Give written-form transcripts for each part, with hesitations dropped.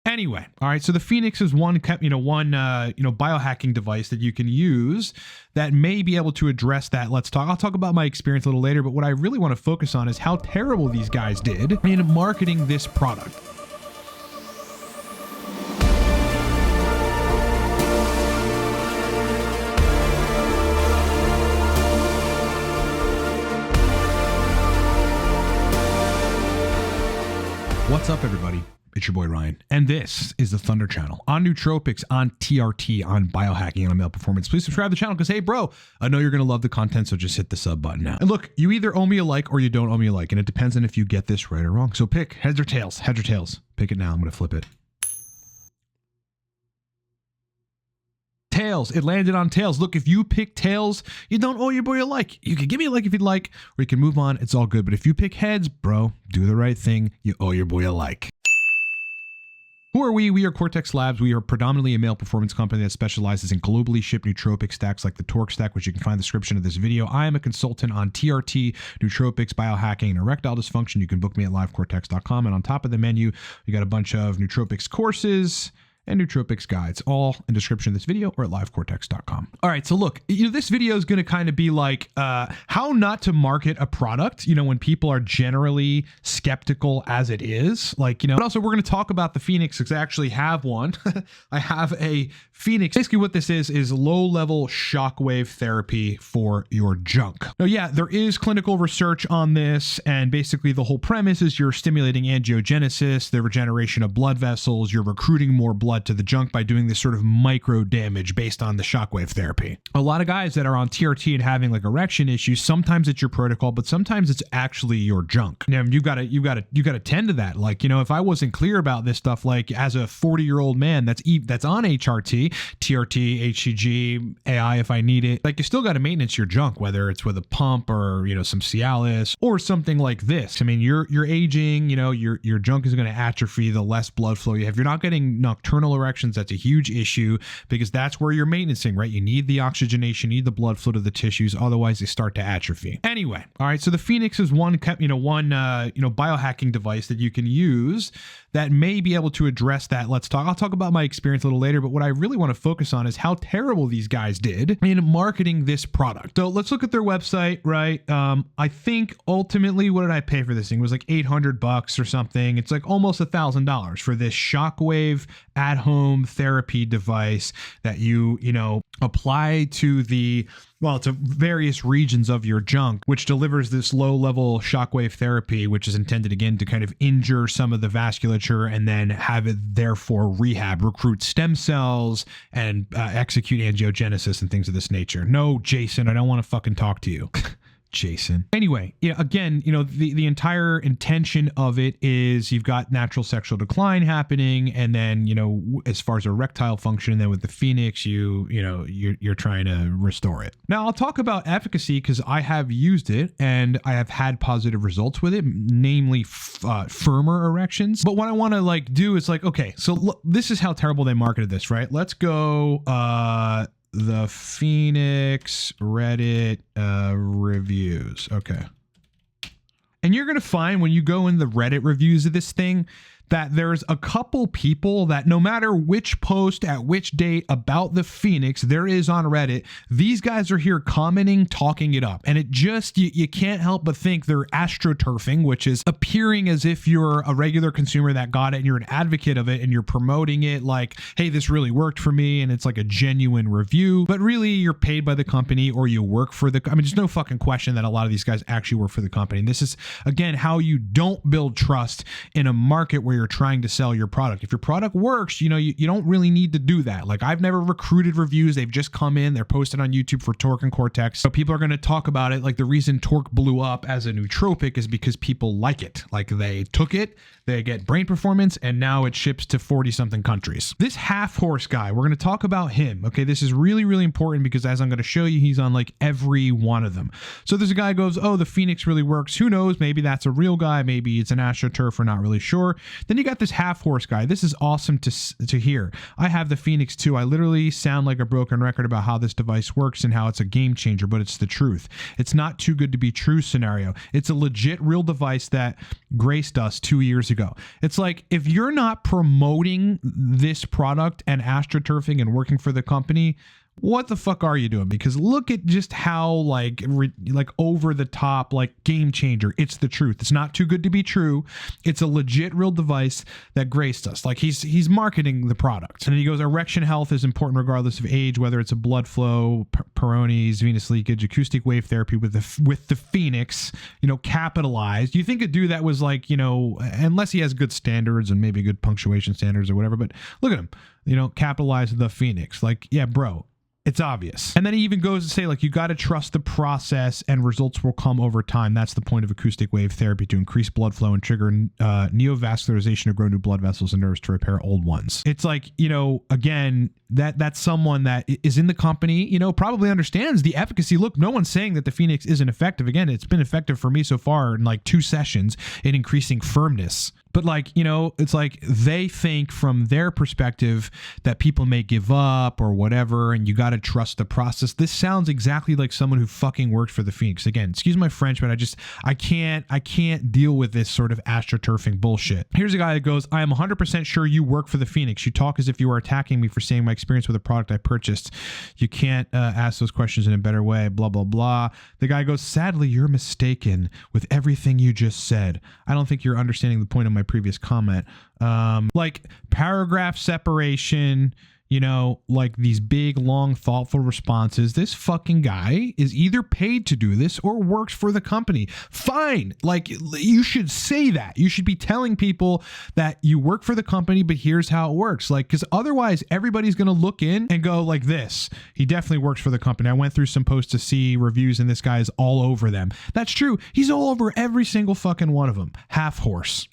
Anyway, all right. So the Phoenix is one biohacking device that you can use that may be able to address that. I'll talk about my experience a little later, but what I really want to focus on is how terrible these guys did in marketing this product. What's up, everybody? It's your boy Ryan, and this is the Thunder Channel on Nootropics, on TRT, on biohacking, and on male performance. Please subscribe to the channel because, hey, bro, I know you're going to love the content, so just hit the sub button now. And look, you either owe me a like or you don't owe me a like, and it depends on if you get this right or wrong. So pick heads or tails. Heads or tails. Pick it now. I'm going to flip it. Tails. It landed on tails. Look, if you pick tails, you don't owe your boy a like. You can give me a like if you'd like, or you can move on. It's all good. But if you pick heads, bro, do the right thing. You owe your boy a like. Who are we? We are Cortex Labs. We are predominantly a male performance company that specializes in globally shipped nootropic stacks like the Torque stack, which you can find in the description of this video. I am a consultant on TRT, nootropics, biohacking, and erectile dysfunction. You can book me at livecortex.com. And on top of the menu, you got a bunch of nootropics courses and nootropics guides, all in the description of this video or at livecortex.com. All right, so look, this video is going to kind of be like how not to market a product, when people are generally skeptical as it is. But also we're going to talk about the Phoenix because I actually have one. I have a Phoenix. Basically what this is low-level shockwave therapy for your junk. Now, yeah, there is clinical research on this, and basically the whole premise is you're stimulating angiogenesis, the regeneration of blood vessels, you're recruiting more blood to the junk by doing this sort of micro damage based on the shockwave therapy. A lot of guys that are on TRT and having like erection issues, sometimes it's your protocol, but sometimes it's actually your junk. You gotta tend to that. If I wasn't clear about this stuff, like as a 40-year-old man that's on HRT, TRT, HCG, AI if I need it, you still got to maintenance your junk, whether it's with a pump or some Cialis or something like this. I mean, you're aging, your junk is going to atrophy the less blood flow you have. You're not getting nocturnal erections. That's a huge issue because that's where you're maintaining, right? You need the oxygenation, you need the blood flow to the tissues, otherwise they start to atrophy. Anyway, all right, so the Phoenix is one biohacking device that you can use that may be able to address that. I'll talk about my experience a little later, but what I really want to focus on is how terrible these guys did in marketing this product. So let's look at their website, right? I think ultimately, what did I pay for this thing? It was like $800 or something. It's like almost $1,000 for this shockwave at-home therapy device that you apply to various regions of your junk, which delivers this low-level shockwave therapy, which is intended, again, to kind of injure some of the vasculature and then have it therefore recruit stem cells and execute angiogenesis and things of this nature. No, Jason, I don't want to fucking talk to you. Jason. Anyway, the entire intention of it is you've got natural sexual decline happening, and then as far as erectile function, then with the Phoenix, you're trying to restore it. Now I'll talk about efficacy because I have used it and I have had positive results with it, namely firmer erections. But what I want to do is okay, so look, this is how terrible they marketed this, right? Let's go the Phoenix Reddit reviews. Okay. And you're going to find when you go in the Reddit reviews of this thing that there's a couple people that no matter which post at which date about the Phoenix there is on Reddit, these guys are here commenting, talking it up. And it just, you can't help but think they're astroturfing, which is appearing as if you're a regular consumer that got it and you're an advocate of it and you're promoting it like, hey, this really worked for me. And it's like a genuine review, but really you're paid by the company or you work for there's no fucking question that a lot of these guys actually work for the company. And this is, again, how you don't build trust in a market where you're trying to sell your product. If your product works, you don't really need to do that. I've never recruited reviews. They've just come in, they're posted on YouTube for Torque and Cortex. So people are going to talk about it. The reason Torque blew up as a nootropic is because people like it. They took it, they get brain performance, and now it ships to 40 something countries. This half horse guy, we're going to talk about him. Okay. This is really, really important because as I'm going to show you, he's on every one of them. So there's a guy who goes, oh, the Phoenix really works. Who knows? Maybe that's a real guy. Maybe it's an astroturf. We're not really sure. Then you got this half horse guy. This is awesome to hear. I have the Phoenix too. I literally sound like a broken record about how this device works and how it's a game changer, but it's the truth. It's not too good to be true scenario. It's a legit real device that graced us 2 years ago. It's like, if you're not promoting this product and astroturfing and working for the company, what the fuck are you doing? Because look at just how like over the top, like game changer. It's the truth. It's not too good to be true. It's a legit real device that graced us. Like he's marketing the product. And then he goes, erection health is important regardless of age, whether it's a blood flow, Peyronie's, venous leakage, acoustic wave therapy with the Phoenix, capitalized. You think a dude that was like, unless he has good standards and maybe good punctuation standards or whatever, but look at him, capitalize the Phoenix. Like, yeah, bro. It's obvious. And then he even goes to say, like, you got to trust the process and results will come over time. That's the point of acoustic wave therapy, to increase blood flow and trigger neovascularization to grow new blood vessels and nerves to repair old ones. It's like, again, that's someone that is in the company, probably understands the efficacy. Look, no one's saying that the Phoenix isn't effective. Again, it's been effective for me so far in like 2 sessions in increasing firmness. But like, it's like they think from their perspective that people may give up or whatever, and you got to trust the process. This sounds exactly like someone who fucking worked for the Phoenix. Again, excuse my French, but I can't deal with this sort of astroturfing bullshit. Here's a guy that goes, I am 100% sure you work for the Phoenix. You talk as if you are attacking me for saying my experience with a product I purchased. You can't ask those questions in a better way, blah, blah, blah. The guy goes, sadly, you're mistaken with everything you just said. I don't think you're understanding the point of my previous comment. Like paragraph separation, like these big, long, thoughtful responses. This fucking guy is either paid to do this or works for the company. Fine. Like, you should say that. You should be telling people that you work for the company, but here's how it works. Like, because otherwise everybody's going to look in and go like this. He definitely works for the company. I went through some posts to see reviews and this guy is all over them. That's true. He's all over every single fucking one of them. Half horse.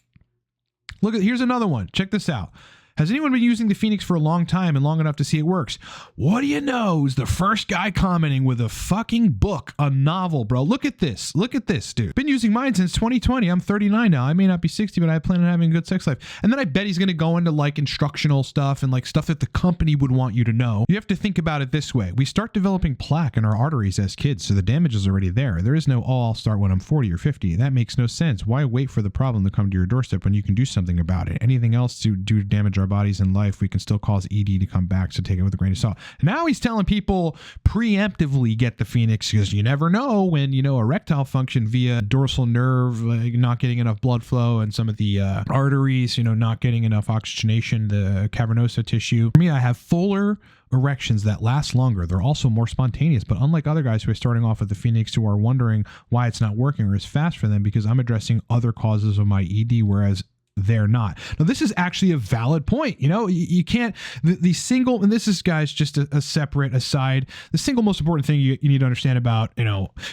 Look, here's another one. Check this out. Has anyone been using the Phoenix for a long time and long enough to see it works? What do you know? Is the first guy commenting with a fucking book, a novel, bro. Look at this. Look at this, dude. Been using mine since 2020. I'm 39 now. I may not be 60, but I plan on having a good sex life. And then I bet he's going to go into like instructional stuff and like stuff that the company would want you to know. You have to think about it this way. We start developing plaque in our arteries as kids, so the damage is already there. There is no, I'll start when I'm 40 or 50. That makes no sense. Why wait for the problem to come to your doorstep when you can do something about it? Anything else to do damage our bodies in life, we can still cause ED to come back, so take it with a grain of salt. Now he's telling people preemptively get the Phoenix because you never know when, erectile function via dorsal nerve not getting enough blood flow and some of the arteries, not getting enough oxygenation, the cavernosa tissue. For me, I have fuller erections that last longer. They're also more spontaneous, but unlike other guys who are starting off with the Phoenix who are wondering why it's not working or is fast for them, because I'm addressing other causes of my ED, whereas they're not. Now, this is actually a valid point. You can't, the single, and this is, guys, just a separate aside, the single most important thing you need to understand about,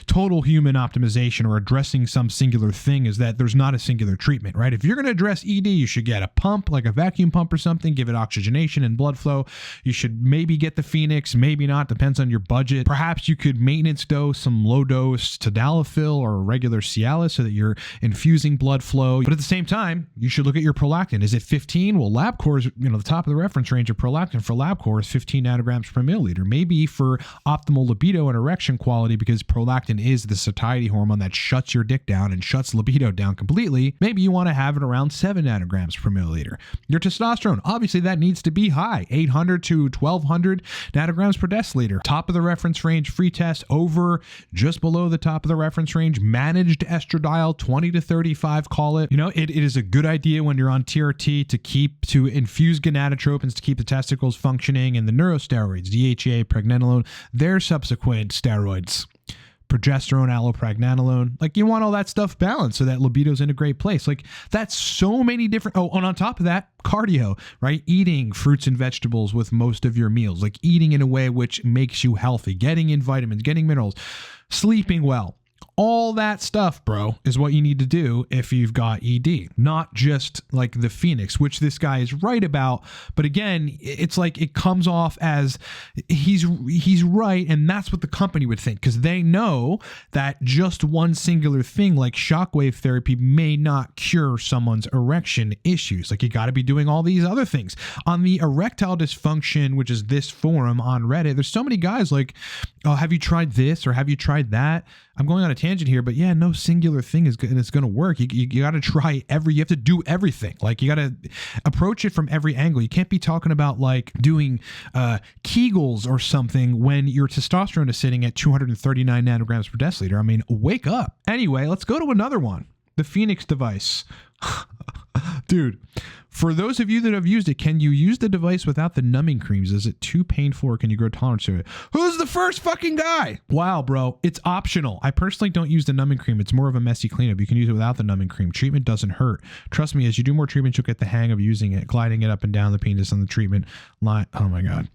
total human optimization or addressing some singular thing is that there's not a singular treatment, right? If you're going to address ED, you should get a pump, like a vacuum pump or something, give it oxygenation and blood flow. You should maybe get the Phoenix, maybe not, depends on your budget. Perhaps you could maintenance dose some low dose tadalafil or regular Cialis so that you're infusing blood flow. But at the same time, you should look at your prolactin. Is it 15? Well, LabCorp is, the top of the reference range of prolactin for LabCorp is 15 nanograms per milliliter. Maybe for optimal libido and erection quality, because prolactin is the satiety hormone that shuts your dick down and shuts libido down completely, maybe you want to have it around 7 nanograms per milliliter. Your testosterone, obviously that needs to be high, 800 to 1200 nanograms per deciliter. Top of the reference range free test, over just below the top of the reference range managed estradiol, 20 to 35, call it. It is a good idea when you're on TRT to infuse gonadotropins to keep the testicles functioning, and the neurosteroids, DHEA, pregnenolone, their subsequent steroids, progesterone, allopregnanolone. Like, you want all that stuff balanced so that libido's in a great place. Like, that's so many different, and on top of that, cardio, right? Eating fruits and vegetables with most of your meals, like eating in a way which makes you healthy, getting in vitamins, getting minerals, sleeping well. All that stuff, bro, is what you need to do if you've got ED, not just like the Phoenix, which this guy is right about. But again, it's like it comes off as he's right, and that's what the company would think, because they know that just one singular thing like shockwave therapy may not cure someone's erection issues. Like, you got to be doing all these other things. On the erectile dysfunction, which is this forum on Reddit, there's so many guys like, oh, have you tried this or have you tried that? I'm going on a tangent tangent here, but yeah, no singular thing is good and it's going to work. You got to try you have to do everything. Like you got to approach it from every angle. You can't be talking about like doing Kegels or something when your testosterone is sitting at 239 nanograms per deciliter. I mean, wake up. Anyway, let's go to another one. The Phoenix device. Dude, for those of you that have used it, can you use the device without the numbing creams? Is it too painful or can you grow tolerance to it? Who's the first fucking guy? Wow, bro. It's optional. I personally don't use the numbing cream. It's more of a messy cleanup. You can use it without the numbing cream. Treatment doesn't hurt. Trust me, as you do more treatment, you'll get the hang of using it, gliding it up and down the penis on the treatment line. Oh my God.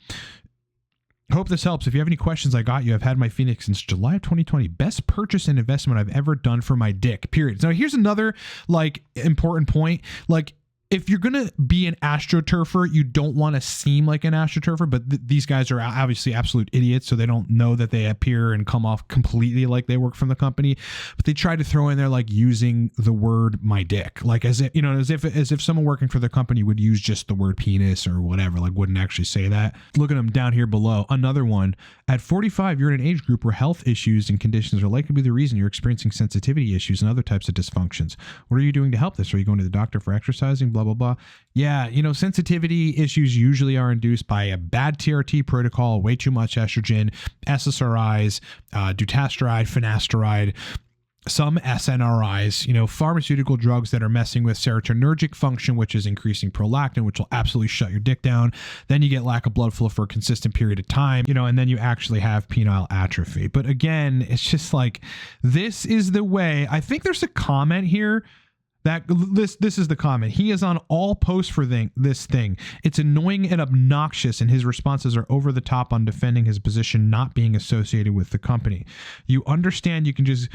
Hope this helps. If you have any questions, I got you. I've had my Phoenix since July of 2020. Best purchase and investment I've ever done for my dick, period. Now, here's another like important point. Like, if you're going to be an astroturfer, you don't want to seem like an astroturfer, but these guys are obviously absolute idiots, so they don't know that they appear and come off completely like they work from the company. But they try to throw in there like using the word "my dick," like as if, you know, as if someone working for the company would use just the word penis or whatever, like wouldn't actually say that. Look at them down here below. Another one. At 45, you're in an age group where health issues and conditions are likely to be the reason you're experiencing sensitivity issues and other types of dysfunctions. What are you doing to help this? Are you going to the doctor for exercising? Blah, blah, blah. Yeah, you know, sensitivity issues usually are induced by a bad TRT protocol, way too much estrogen, SSRIs, dutasteride, finasteride, some SNRIs, you know, pharmaceutical drugs that are messing with serotonergic function, which is increasing prolactin, which will absolutely shut your dick down. Then you get lack of blood flow for a consistent period of time, you know, and then you actually have penile atrophy. But again, it's just like, this is the way. I think there's a comment here that this is the comment. He is on all posts for this thing. It's annoying and obnoxious, and his responses are over the top on defending his position not being associated with the company. You understand you can just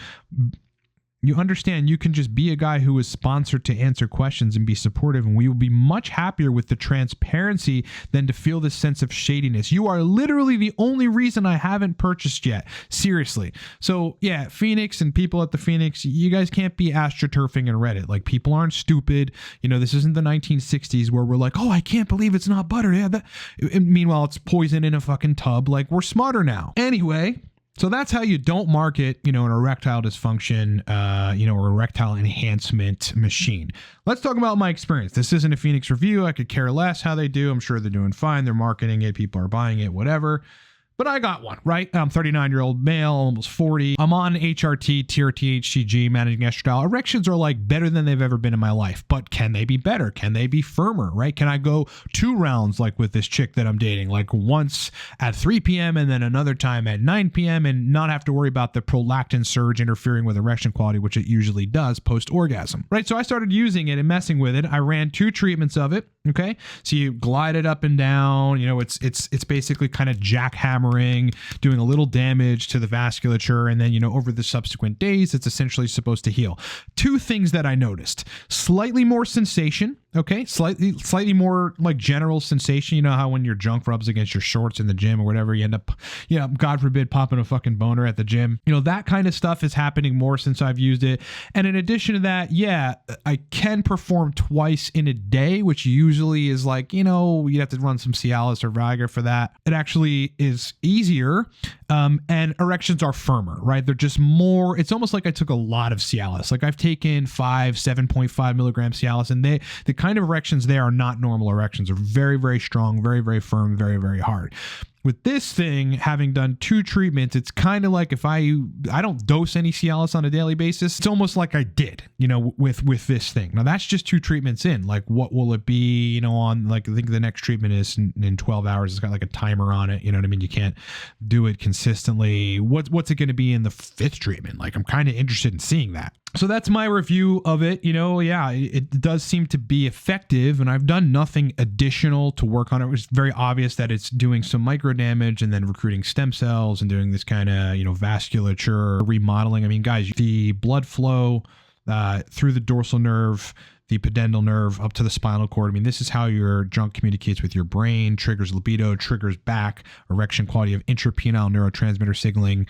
be a guy who is sponsored to answer questions and be supportive, and we will be much happier with the transparency than to feel this sense of shadiness. You are literally the only reason I haven't purchased yet. Seriously. So yeah, Phoenix and people at the Phoenix, you guys can't be astroturfing in Reddit. Like, people aren't stupid. You know, this isn't the 1960s where we're like, oh, I can't believe it's not butter. Yeah, and meanwhile, it's poison in a fucking tub. Like, we're smarter now. Anyway, so that's how you don't market, you know, an erectile dysfunction, you know, or erectile enhancement machine. Let's talk about my experience. This isn't a Phoenix review. I could care less how they do. I'm sure they're doing fine. They're marketing it. People are buying it, whatever. But I got one, right? I'm 39-year-old male, almost 40. I'm on HRT, TRT, HCG, managing estradiol. Erections are like better than they've ever been in my life. But can they be better? Can they be firmer, right? Can I go 2 rounds like with this chick that I'm dating, like once at 3 p.m. and then another time at 9 p.m. and not have to worry about the prolactin surge interfering with erection quality, which it usually does post-orgasm, right? So I started using it and messing with it. I ran 2 treatments of it. Okay, so you glide it up and down. You know, it's basically kind of jackhammering, doing a little damage to the vasculature, and then, you know, over the subsequent days, it's essentially supposed to heal. 2 things that I noticed: slightly more sensation. Okay, slightly more like general sensation. You know how when your junk rubs against your shorts in the gym or whatever, you end up, you know, God forbid, popping a fucking boner at the gym. You know, that kind of stuff is happening more since I've used it. And in addition to that, yeah, I can perform twice in a day, which usually is like, you know, you have to run some Cialis or Viagra for that. It actually is easier, and erections are firmer, right? They're just more. It's almost like I took a lot of Cialis. Like, I've taken 7.5 milligrams Cialis, and the kind of erections there are not normal erections. They're very, very strong, very, very firm, very, very hard. With this thing, having done 2 treatments, it's kind of like if I don't dose any Cialis on a daily basis. It's almost like I did, you know, with this thing. Now, that's just 2 treatments in. Like, what will it be, you know, on, like, I think the next treatment is in 12 hours. It's got like a timer on it. You know what I mean? You can't do it consistently. What's it going to be in the 5th treatment? Like, I'm kind of interested in seeing that. So that's my review of it. You know, yeah, it does seem to be effective, and I've done nothing additional to work on it. It was very obvious that it's doing some micro damage and then recruiting stem cells and doing this kind of, you know, vasculature remodeling. I mean, guys, the blood flow through the dorsal nerve, the pudendal nerve up to the spinal cord. I mean, this is how your junk communicates with your brain, triggers libido, triggers back, erection quality of intrapenile neurotransmitter signaling.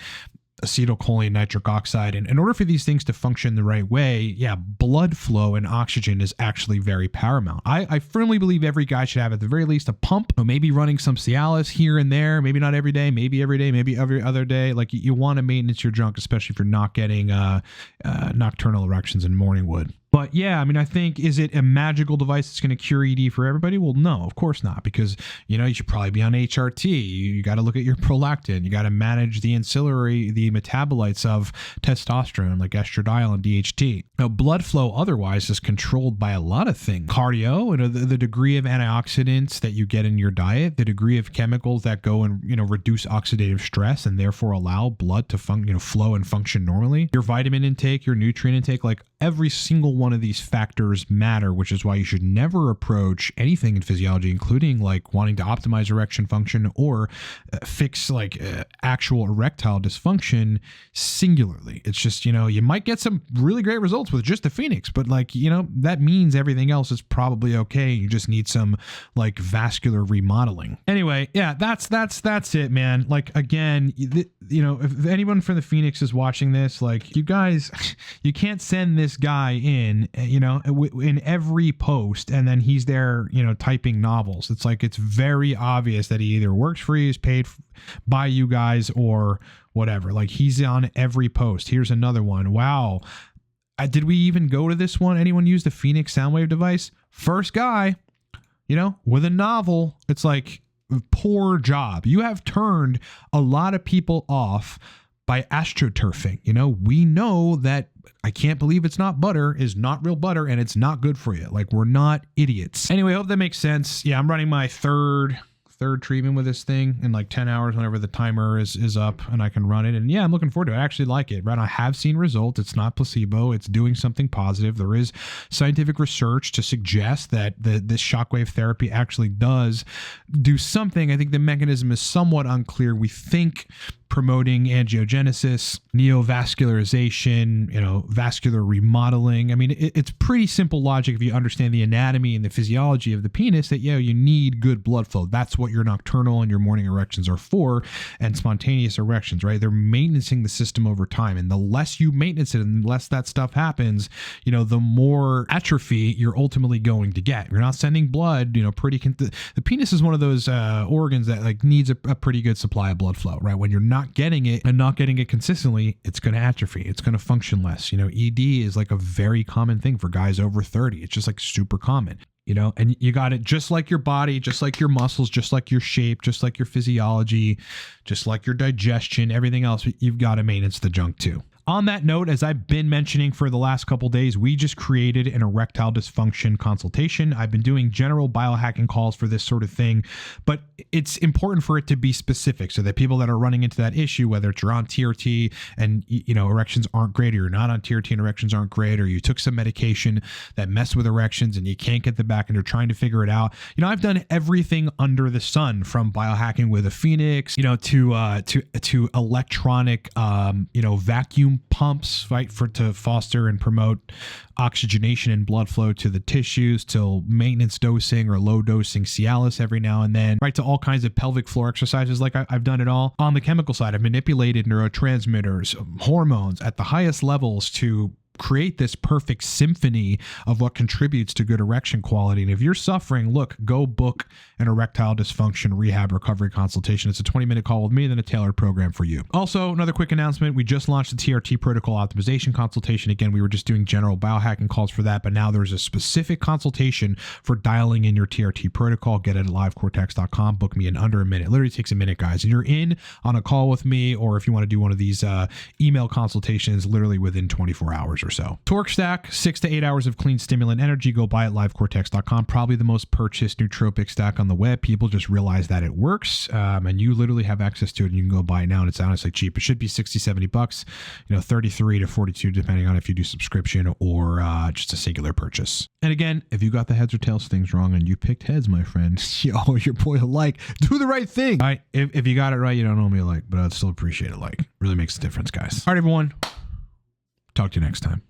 acetylcholine, nitric oxide. And in order for these things to function the right way, yeah, blood flow and oxygen is actually very paramount. I firmly believe every guy should have at the very least a pump, or maybe running some Cialis here and there, maybe not every day, maybe every day, maybe every other day. Like you want to maintenance your junk, especially if you're not getting nocturnal erections and morning wood. But yeah, I mean, I think, is it a magical device that's going to cure ED for everybody? Well, no, of course not, because, you should probably be on HRT. You got to look at your prolactin. You got to manage the metabolites of testosterone, like estradiol and DHT. Now, blood flow otherwise is controlled by a lot of things. Cardio, the degree of antioxidants that you get in your diet, the degree of chemicals that go and, reduce oxidative stress and therefore allow blood to flow and function normally. Your vitamin intake, your nutrient intake, like every single one of these factors matter, which is why you should never approach anything in physiology, including like wanting to optimize erection function or fix actual erectile dysfunction singularly. It's just, you might get some really great results with just the Phoenix, but that means everything else is probably okay. You just need some vascular remodeling. Anyway, yeah, that's it, man. Like, again, if anyone from the Phoenix is watching this, you guys, you can't send this guy in every post and then he's there typing novels. It's very obvious that he either works for you, is paid by you guys, or whatever. He's on every post. Here's another one. Wow, did we even go to this one? Anyone use the Phoenix Soundwave device? First guy with a novel. It's poor job. You have turned a lot of people off by astroturfing. We know that I can't believe it's not butter is not real butter, and it's not good for you. We're not idiots. Anyway, I hope that makes sense. Yeah, I'm running my third treatment with this thing in 10 hours whenever the timer is up and I can run it. And yeah, I'm looking forward to it. I actually like it, right? I have seen results. It's not placebo. It's doing something positive. There is scientific research to suggest that this shockwave therapy actually does do something. I think the mechanism is somewhat unclear. We think promoting angiogenesis, neovascularization, vascular remodeling. I mean, it's pretty simple logic if you understand the anatomy and the physiology of the penis, that, you need good blood flow. That's what your nocturnal and your morning erections are for, and spontaneous erections, right? They're maintaining the system over time. And the less you maintenance it and the less that stuff happens, the more atrophy you're ultimately going to get. You're not sending blood, the penis is one of those organs that needs a pretty good supply of blood flow, right? When you're not getting it and not getting it consistently, it's going to atrophy. It's going to function less. ED is a very common thing for guys over 30. It's just super common, and you got it just like your body, just like your muscles, just like your shape, just like your physiology, just like your digestion, everything else. You've got to maintenance the junk too. On that note, as I've been mentioning for the last couple days, we just created an erectile dysfunction consultation. I've been doing general biohacking calls for this sort of thing, but it's important for it to be specific so that people that are running into that issue, whether it's you're on TRT and erections aren't great, or you're not on TRT and erections aren't great, or you took some medication that messed with erections and you can't get them back and you're trying to figure it out. I've done everything under the sun, from biohacking with a Phoenix, to electronic, vacuum pumps, right, to foster and promote oxygenation and blood flow to the tissues, till maintenance dosing or low dosing Cialis every now and then, right, to all kinds of pelvic floor exercises. I've done it all. On the chemical side, I've manipulated neurotransmitters, hormones at the highest levels to create this perfect symphony of what contributes to good erection quality. And if you're suffering, look, go book an erectile dysfunction rehab recovery consultation. It's a 20-minute call with me, then a tailored program for you. Also, another quick announcement. We just launched the TRT protocol optimization consultation. Again, we were just doing general biohacking calls for that, but now there's a specific consultation for dialing in your TRT protocol. Get it at livecortex.com. Book me in under a minute. It literally takes a minute, guys. And you're in on a call with me, or if you want to do one of these email consultations, literally within 24 hours or so. Torque Stack, 6 to 8 hours of clean stimulant energy. Go buy it at livecortex.com. Probably the most purchased nootropic stack on the web. People just realize that it works, and you literally have access to it, and you can go buy it now, and it's honestly cheap. It should be 60, 70 bucks, 33 to 42, depending on if you do subscription or just a singular purchase. And again, if you got the heads or tails things wrong and you picked heads, my friend, you owe your boy a like. Do the right thing. All right, if you got it right, you don't owe me a like, but I'd still appreciate a like. Really makes a difference, guys. All right, everyone. Talk to you next time.